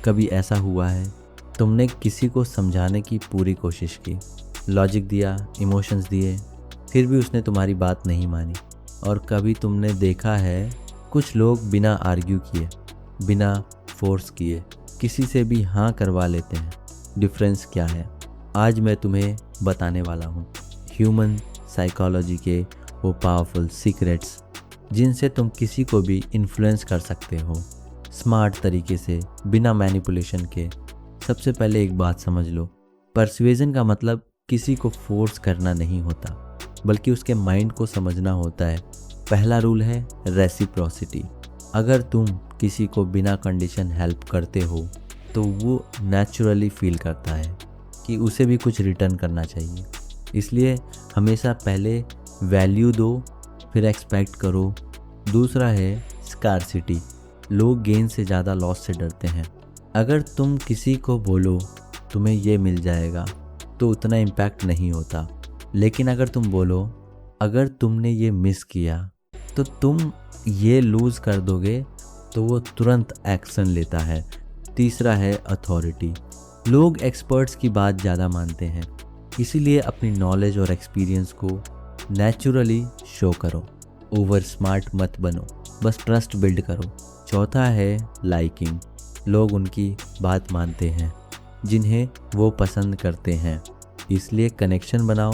कभी ऐसा हुआ है तुमने किसी को समझाने की पूरी कोशिश की, लॉजिक दिया, इमोशंस दिए, फिर भी उसने तुम्हारी बात नहीं मानी? और कभी तुमने देखा है कुछ लोग बिना आर्ग्यू किए, बिना फोर्स किए किसी से भी हाँ करवा लेते हैं? डिफरेंस क्या है आज मैं तुम्हें बताने वाला हूँ। ह्यूमन साइकोलॉजी के वो पावरफुल सीक्रेट्स जिनसे तुम किसी को भी इन्फ्लुएंस कर सकते हो स्मार्ट तरीके से, बिना मैनिपुलेशन के। सबसे पहले एक बात समझ लो, परसुएजन का मतलब किसी को फोर्स करना नहीं होता, बल्कि उसके माइंड को समझना होता है। पहला रूल है रेसिप्रोसिटी। अगर तुम किसी को बिना कंडीशन हेल्प करते हो तो वो नेचुरली फील करता है कि उसे भी कुछ रिटर्न करना चाहिए। इसलिए हमेशा पहले वैल्यू दो, फिर एक्सपेक्ट करो। दूसरा है स्कार्सिटी। लोग गेन से ज़्यादा लॉस से डरते हैं। अगर तुम किसी को बोलो तुम्हें ये मिल जाएगा तो उतना इम्पैक्ट नहीं होता, लेकिन अगर तुम बोलो अगर तुमने ये मिस किया तो तुम ये लूज़ कर दोगे, तो वो तुरंत एक्शन लेता है। तीसरा है अथॉरिटी। लोग एक्सपर्ट्स की बात ज़्यादा मानते हैं, इसीलिए अपनी नॉलेज और एक्सपीरियंस को नेचुरली शो करो। ओवर स्मार्ट मत बनो, बस ट्रस्ट बिल्ड करो। चौथा है लाइकिंग। लोग उनकी बात मानते हैं जिन्हें वो पसंद करते हैं, इसलिए कनेक्शन बनाओ,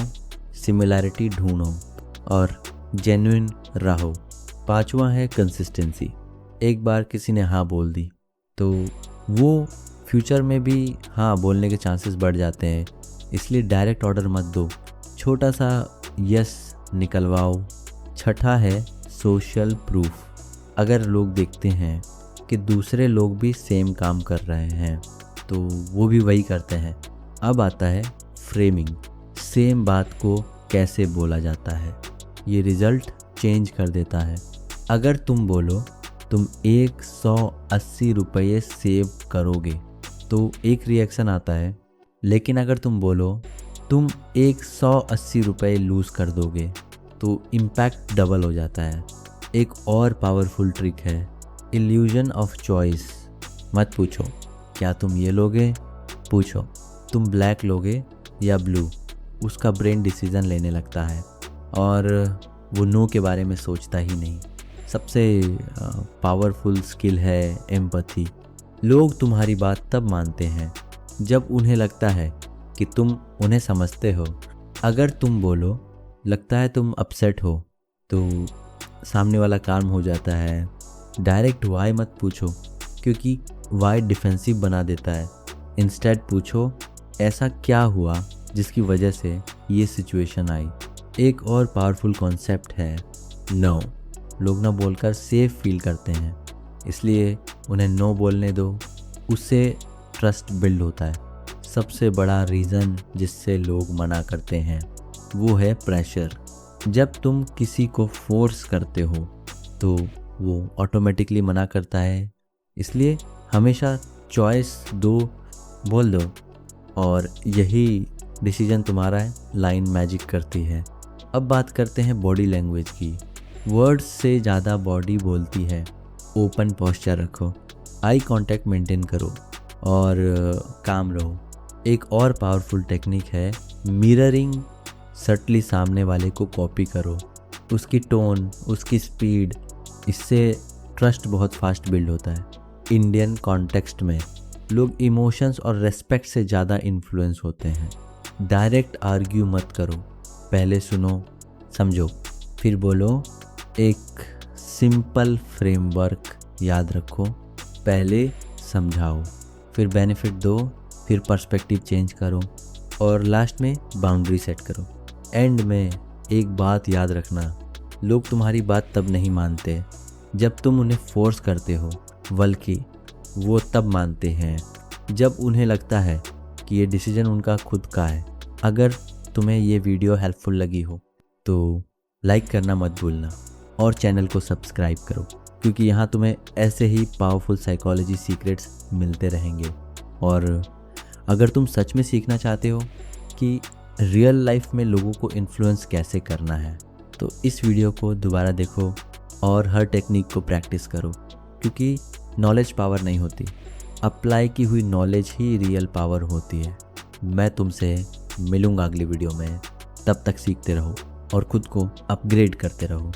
सिमिलैरिटी ढूंढो और जेन्युइन रहो। पांचवा है कंसिस्टेंसी। एक बार किसी ने हाँ बोल दी तो वो फ्यूचर में भी हाँ बोलने के चांसेस बढ़ जाते हैं, इसलिए डायरेक्ट ऑर्डर मत दो, छोटा सा यस निकलवाओ। छठा है सोशल प्रूफ। अगर लोग देखते हैं कि दूसरे लोग भी सेम काम कर रहे हैं तो वो भी वही करते हैं। अब आता है फ्रेमिंग। सेम बात को कैसे बोला जाता है, ये रिजल्ट चेंज कर देता है। अगर तुम बोलो तुम 180 रुपये सेव करोगे तो एक रिएक्शन आता है, लेकिन अगर तुम बोलो तुम 180 रुपये लूज़ कर दोगे तो इम्पैक्ट डबल हो जाता है। एक और पावरफुल ट्रिक है इल्यूजन ऑफ चॉइस। मत पूछो क्या तुम ये लोगे, पूछो तुम ब्लैक लोगे या ब्लू। उसका ब्रेन डिसीजन लेने लगता है और वो नो के बारे में सोचता ही नहीं। सबसे पावरफुल स्किल है एम्पैथी। लोग तुम्हारी बात तब मानते हैं जब उन्हें लगता है कि तुम उन्हें समझते हो। अगर तुम बोलो लगता है तुम अपसेट हो तो सामने वाला काम हो जाता है। डायरेक्ट वाई मत पूछो, क्योंकि वाई डिफेंसिव बना देता है। इंस्टेड पूछो ऐसा क्या हुआ जिसकी वजह से ये सिचुएशन आई। एक और पावरफुल कॉन्सेप्ट है नो। लोग ना बोलकर सेफ फील करते हैं, इसलिए उन्हें नो बोलने दो, उससे ट्रस्ट बिल्ड होता है। सबसे बड़ा रीज़न जिससे लोग मना करते हैं वो है प्रेशर। जब तुम किसी को फोर्स करते हो तो वो ऑटोमेटिकली मना करता है, इसलिए हमेशा चॉइस दो, बोल दो, और यही डिसीजन तुम्हारा है, लाइन मैजिक करती है। अब बात करते हैं बॉडी लैंग्वेज की। वर्ड्स से ज़्यादा बॉडी बोलती है। ओपन पोस्चर रखो, आई कांटेक्ट मेंटेन करो और काम रहो। एक और पावरफुल टेक्निक है मिररिंग। सटली सामने वाले को कॉपी करो, उसकी टोन, उसकी स्पीड, इससे ट्रस्ट बहुत फास्ट बिल्ड होता है। इंडियन कॉन्टेक्स्ट में लोग इमोशंस और रेस्पेक्ट से ज़्यादा इन्फ्लुएंस होते हैं। डायरेक्ट आर्ग्यू मत करो, पहले सुनो, समझो, फिर बोलो। एक सिंपल फ्रेमवर्क याद रखो, पहले समझाओ, फिर बेनिफिट दो, फिर पर्सपेक्टिव चेंज करो और लास्ट में बाउंड्री सेट करो। एंड में एक बात याद रखना, लोग तुम्हारी बात तब नहीं मानते जब तुम उन्हें फोर्स करते हो, बल्कि वो तब मानते हैं जब उन्हें लगता है कि ये डिसीजन उनका खुद का है। अगर तुम्हें ये वीडियो हेल्पफुल लगी हो तो लाइक करना मत भूलना और चैनल को सब्सक्राइब करो, क्योंकि यहाँ तुम्हें ऐसे ही पावरफुल साइकोलॉजी सीक्रेट्स मिलते रहेंगे। और अगर तुम सच में सीखना चाहते हो कि रियल लाइफ में लोगों को इन्फ्लुएंस कैसे करना है, तो इस वीडियो को दोबारा देखो और हर टेक्निक को प्रैक्टिस करो, क्योंकि नॉलेज पावर नहीं होती, अप्लाई की हुई नॉलेज ही रियल पावर होती है। मैं तुमसे मिलूंगा अगली वीडियो में। तब तक सीखते रहो और खुद को अपग्रेड करते रहो।